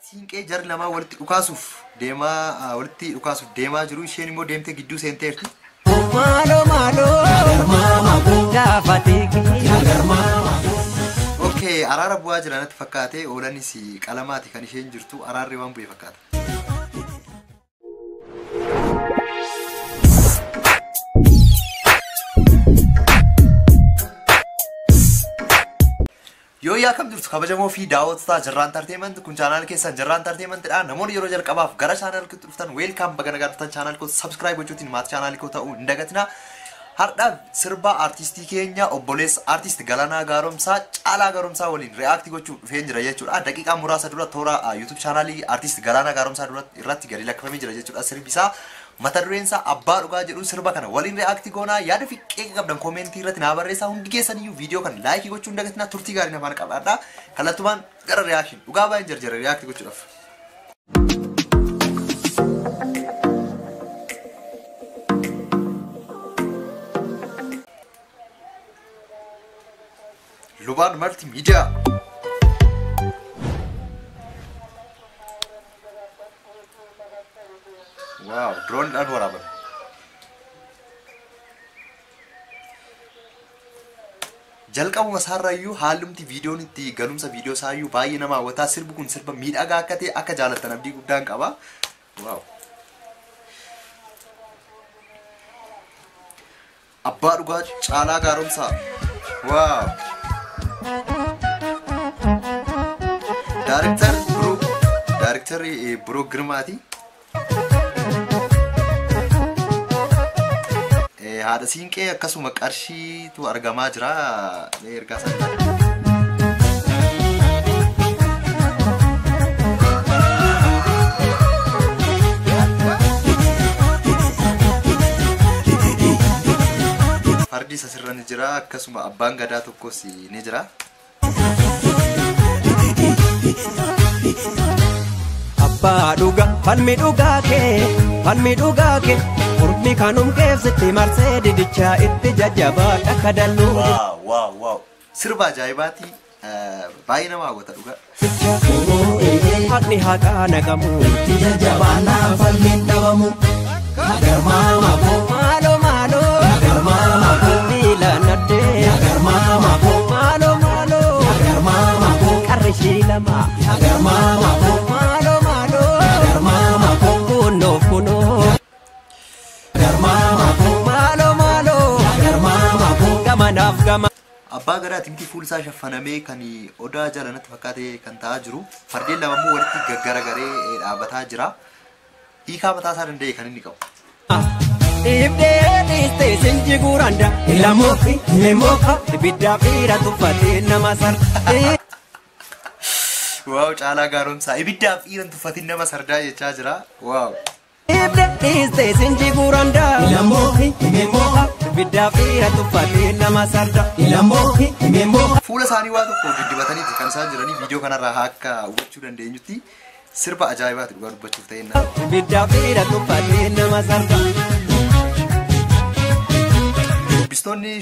Siinqee jar lamaa walitti dhukaasuuf deemaa jiru. Isheen immoo deemtee gidduu seenteerti. Okay, araara bu'aa jira natti fakkaate. Oolanis qalamaati kan isheen jirtu. Araarri waan bu'ee fakkaata. Yoo yaa kam jirtu kabajamoo fi daawwattoota Jarraa Entertainment kun channel keessan Jarraa Entertainment dha. Namoonni yeroo jalqabaaf gara channel kootti dhuftan welcome baga nagaan dhuftan channel kootti subscribe gochuutiin maatii channel koo ta'uu hin dagatina. Har'a sirba artistii keenya obboleessa artist Galanaa Gaaromsaa Caalaa Gaaromsaa waliin react gochuu dhufeen jira jechuudha. Daqiiqaa muraasa dura toora YouTube channel artist Galanaa Gaaromsaa irratti gadi lakkifamee jira jechuudha. Sirbisaa mata dureen isaa abbaa dhugaa jedhu sirba kana waliin react goonaa. Yaada fi qeeqa qabdan comment irratti naa barreessaa. Hundi keessaniyyuu viidiyoo kana like gochuu hin dagatinaa. Turtii gaarii nafaan qabaadhaa. Kallattumaan gara reaction dhugaa baay'een jarjara react gochuudhaaf. Lubaan Multimedia. Wow, drone dan waraabame. Jalqabuma isaarraayyuu haalumti viidiyoon itti galumsa viidiyoo isaayyuu baay'ee nama hawwataa. Sirbi kun sirba miidhagaa akka ta'e akka jaalattan abdii guddaan qaba. Wow. Abbaa dhugaa Caalaa Gaaromsaa. Wow. Director Bro Girmaati. Haadha siinqee akkasuma qarshiitu argamaa jira. Ergaa isaa fardi asirra ni jira. Akkasuma abbaan gadaa tokkos ni jira. Abbaa dhugaa falmi dhugaa kee Ormi kanum keessitti marsee didichaa itti jajjabaa akka dalluu. Wow. Sirba ajaa'ibaati. Baay'ee nama hawwata dhugaa. Haqni haqaa naqamu. Itti jajjabaa naa falmiin dhabamu. Agarmaama koo. Maaloo. Agarmaama koo. Miila naddee. Agarmaama koo. Maaloo. Agarmaama koo. Qarrishii lama. Agarmaama koo. Maaloo. Agarmaama koo. Kunoo. Gama. Abbaa gadaa timti fuul isaa shaffanamee kan odaa jala natti fakkaate kan ta'aa jiru. Fardeen lama immoo walitti gaggaragaree dhaabbataa jira. Hiikaa mataa isaa danda'e kan inni qabu. Dhiibdee sinji guranda ilamuufi lemuufa ibiddaa fiira tuffatee nama sardaa. Waaw Caalaa Gaaromsaa ibiddaa fiira tuffatee nama sardaa jechaa jira. Waaw. Dhiibdee sinji guranda ilamuufi lemuufa ibiddaa fiira tuffatee nama sardaa. ilamuufi lemuufa. Fuula isaanii waa tokko diddibataniiti kan isaan jiranii. Viidiyoo kanarraa akka hubachuu dandeenyutti sirba ajaa'ibaati dhugaa dubbachuuf ta'e. Ibiddaa fiira tuffatee nama sardaa.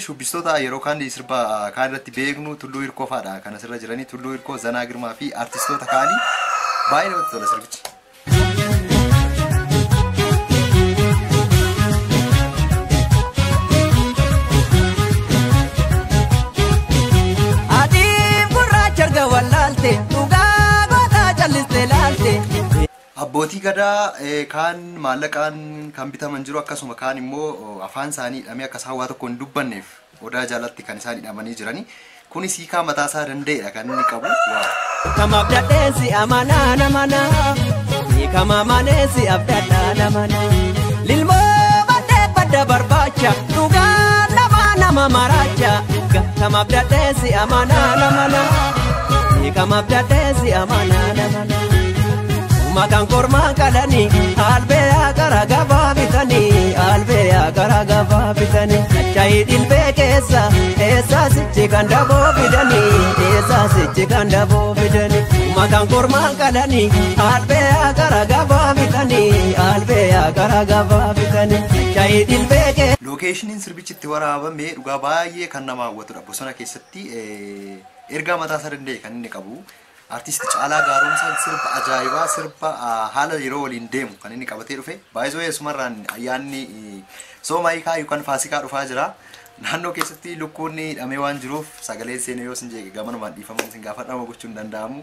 Shubbistoota yeroo kaan sirba kaan irratti beeknu Tulluu Hirkoo fa'aadha kan asirra jiranii. Tulluu Hirkoo, Zanaa Girmaa fi artistoota kaanii baay'ee namatti tola sirbichi. Abbootii gadaa kaan maallaqaan kan bitaman jiru akkasuma kaan immoo afaan isaanii hidhamee akka isaan waa tokko hin dubbanneef odaa jalatti kan isaan hidhamanii jiranii. Kunis hiikaa mataa isaa danda'edha kan inni qabu. Kama abdadheessi amanaa namanaa hiikama maneessi abdadhaa namanaa lilmoo badda barbaacha dhugaa nama maraacha kama abdadheessi amanaa namanaa hiikama abdadheessi amanaa namanaa. Makan korma kalani albeya gara gaba bitani albeya gara gaba bitani chai dilbe kesa esa sichi kanda bo bidani esa sichi kanda bo bidani makan korma kalani albeya gara gaba bitani albeya gara gaba bitani chai dilbe ke. Location sirbichitti waraabame dhugaa baay'ee kan nama hawwatudha. Bosona keessatti ergaa mataa isaa danda'e kan inni qabu. artist Caalaa Gaaromsaan sirba ajaa'ibaa sirba haala yeroo waliin deemu kan inni qabatee dhufe baay'ee sumarraan ayyaanni Soomaayikaa yookaan Faasikaa dhufaa jira. Naannoo keessatti lukkuun hidhamee waan jiruuf sagalee seenee yoo sin jeeqe gamanumaan dhiifamuun sin gaafadhama gochuun danda'amu.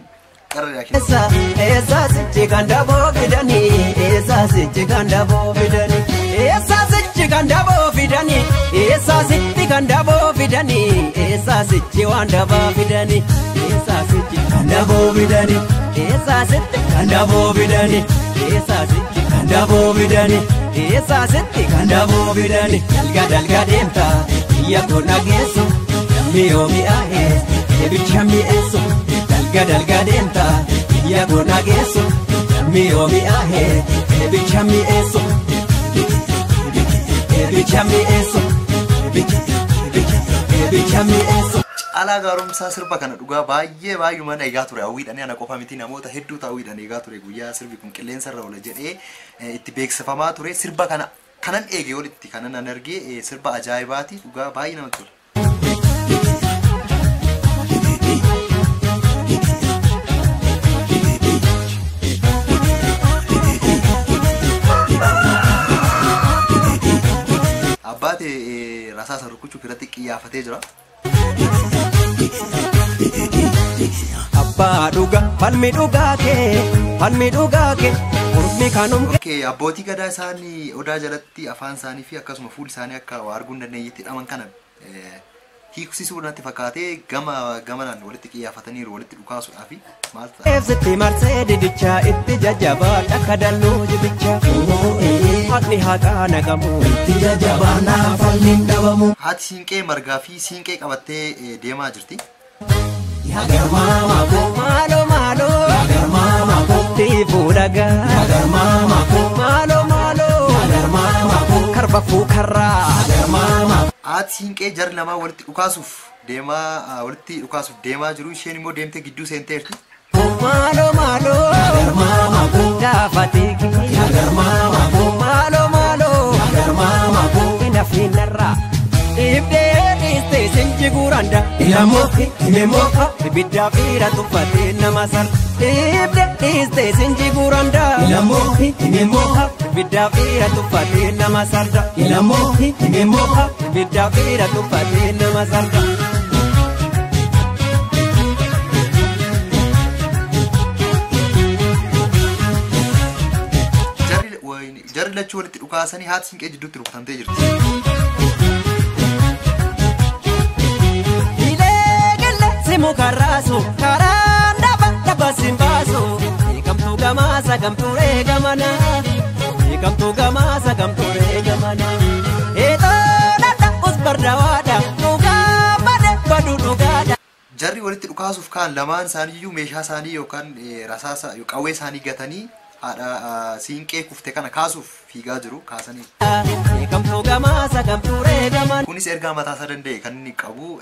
Esa sichi ganda bofidani, esa sichi ganda bofidani, esa sichi ganda bofidani, esa sichi ganda bofidani, esa sichi wanda bofidani, esa sichi ganda bofidani, esa sichi ganda bofidani, esa sichi ganda bofidani, esa sichi ganda bofidani. Dalga demta, ya kona gesu, mio mi ahe, ebicha mi eso. Dalga demta ya gona geso mio mi ahe ebicha mi eso ebicha mi eso ebicha mi eso. Caalaa Gaaromsaa sirba kana dhugaa baay'ee eegaa ture hawwiidhaan ana qofa miti namoota hedduu hawwiidhaan eegaa ture guyyaa sirbi kun qilleensa irra oola jedhee itti beeksifamaa ture sirba kanan eegee walitti kanan an argee sirba ajaa'ibaati dhugaa baay'ee namatti tola. Abbaate rasaasa rukuchuu irratti qiyyafatee jira. Abbaa dhugaa falmi dhugaa kee urmi kanum. Okay, abbootii gadaa isaanii odaa jalatti afaan isaanii fi akkasuma fuul isaanii akka waa arguu hin dandeenyetti hidhaman kana hiiksisuu natti fakkaatee gamanaan walitti qiyyafataniiru walitti dhukaasuudhaaf maal ta'a? Eebsitti marsee didichaa itti jajjabaa akka dalloo jibichaa. Haqni haqaa naqamu itti jajjabaa naafalni dhabamu. Haati siinqee margaa fi siinqee qabattee deemaa jirti. Yagar mama ko malo yagar mama ko tiifuu dhagaa yagar mama ko malo yagar mama ko karba fuukarraa yagar mama. Haati siinqee jarri lamaa walitti dhukaasuuf deemaa jiru isheen immoo deemtee gidduu seenteerti. Malo yagar mama ko gaafatiki yagar mama ko malo yagar mama ko inafinarraa. Ibdee sinji guranda ilamoo ibidda fiira tuffatee nama sar. Ibdee sinji guranda ilamoo ibidda fiira tuffatee nama sarda. Ilamoo ibidda fiira tuffatee nama sarda. Jarri lachuu walitti dhukaasanii haati siinqee jidduutti rukutamtee jirti. Mukarrasu karanda bakka simbasu ikamtu gamasa kamture gamana ikamtu gamasa kamture gamana eto nada usbardawada nuga bade badudugada. Jarri walitti dhukaasuuf kaan lamaan isaaniiyyuu meeshaa isaanii yookaan rasaasa qawwee isaanii gatanii haadha siinqee kufte kana kaasuuf fiigaa jiru kaasanii. Ikamtu gamasa kamture gamana. Kunis ergaa mataasaa danda'e kan inni qabu.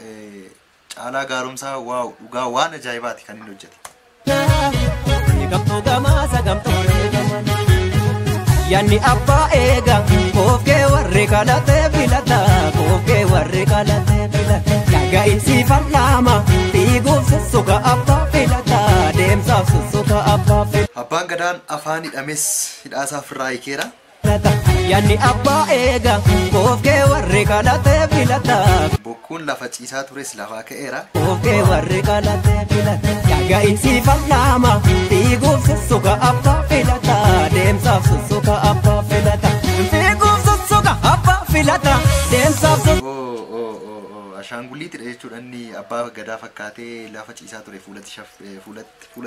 Caalaa Gaaromsaa waaw dhugaa waan ajaa'ibaati kan inni hojjete. Yanni abbaa eega koofkee warri kadhatee filata koofkee warri kadhatee filata. Yaga insi fal'aama fiiguuf sussuka abbaa filata deemsaaf sussuka abbaa filata. Abbaan gadaan afaan hidhames hidhaasaa ofirraa hiikeera. Yanni abbaa eega koofkee warri kadhatee filata. Bokkuun lafa ciisaa tures lafaa ka'eera. Koofkee warri kadhatee filata. Yaga insi fal'aama fiiguuf sussuka abbaa filata deemsaaf sussuka abbaa filata. Fiiguuf sussuka abbaa filata deemsaaf sussuka. Ashaangulliitidha jechuudha inni abbaa gadaa fakkaatee lafa ciisaa ture fuula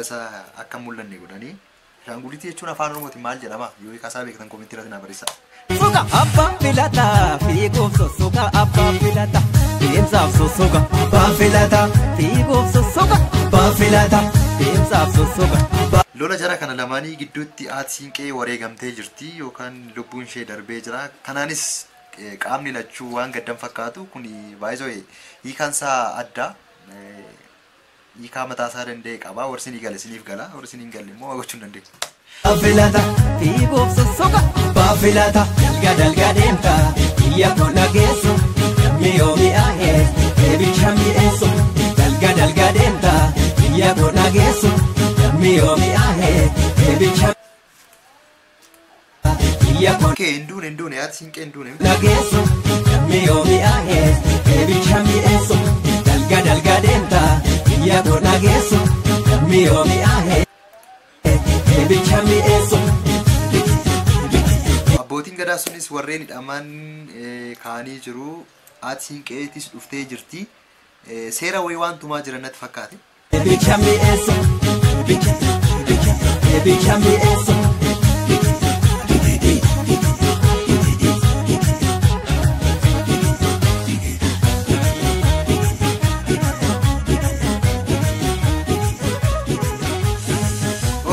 isaa akka mul'anne godhanii. Ashaangulliitii jechuun afaan Oromootiin maal jedhama? Yoo hiikaa beektan koomentii irratti na barreessaa. Suka abbaa filata fiiguuf sussuka abbaa filata deemsaaf sussuka abbaa filata fiiguuf sussuka abbaa filata deemsaaf sussuka. Lola jara kana lamaanii gidduutti haati siinqee wareegamtee jirti yookaan lubbuun ishee darbee jira. Kanaanis qaamni lachuu waan gaddan fakkaatu kun baay'ee hiikansaa adda. Hiikaa mataasaa danda'e qaba. Warri ni gale siniif gala. Warri ni hin galle immoo gochuu hin dandeenye. Filata fiiguuf sussuka abbaa filata dalga deemta iyya kona geessu miyoo mi'aahee eebicha mi'eessu dalga deemta iyya kona geessu. Miomi ahe Ebicha Okay, indune yaad sinqee indune. Nageessu Miomi ahe Ebicha mi'eessu dalga deemta Iyako nageessu Miomi ahe Ebicha mi'eessu Abbootiin gadaa sunis warreen hidhaman kaanii jiru. Haati sinqeetis dhuftee jirti. Seera wayii waan tumaa jiran natti fakkaate. Ebicha mi'eessu Ebicha mi'eessu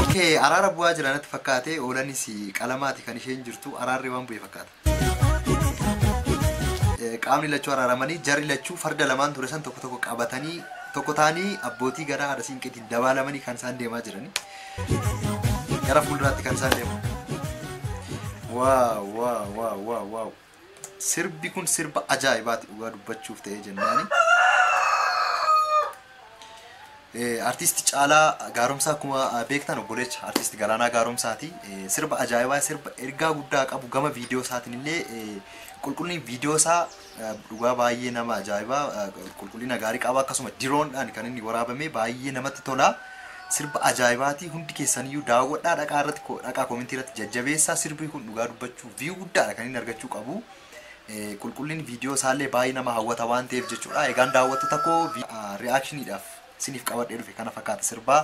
Okay, araara bu'aa jira natti fakkaate. Oolanis qalamaati kan isheen jirtu. Araarri waan bu'ee fakkaata. Qaamni lachuu araaramanii jarri lachuu farda lamaan ture san tokko qabatanii tokko taanii abbootii gadaa haadha siinqeetiin dabaalamanii kan isaan deemaa jirani. Gara fuulduraatti kan isaan deemu. Wow. Sirbi kun sirba ajaa'ibaati dhugaa dubbachuuf ta'ee jennaani. Artisti Caalaa Gaaromsaa akkuma beektan obboleecha artisti Galaanaa Gaaromsaati. Sirba ajaa'ibaa sirba ergaa guddaa qabu gama viidiyoo isaatiin illee qulqullinni viidiyoo isaa dhugaa baay'ee nama ajaa'ibaa qulqullina gaarii qaba akkasuma diroondhaan kan inni waraabame baay'ee namatti tola. Sirba ajaa'ibaati hundi keessaniyyuu daawwadhaa dhaqaa koomentii irratti jajjabeessaa sirbi kun dhugaa dubbachuu viyuu guddaadha kan inni argachuu qabu. Qulqullinni viidiyoo isaallee baay'ee nama hawwata waan ta'eef jechuudha. Egaan daawwattoota koo reaakshiniidhaaf siniif qabadhee dhufe kana fakkaata sirbaa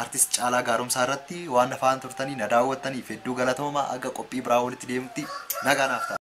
artist Caalaa Gaaromsaa irratti waan afaan turtanii na daawwattaniif hedduu galatooma. Aga qophii biraa walitti deemutti nagaa naaf ta'a.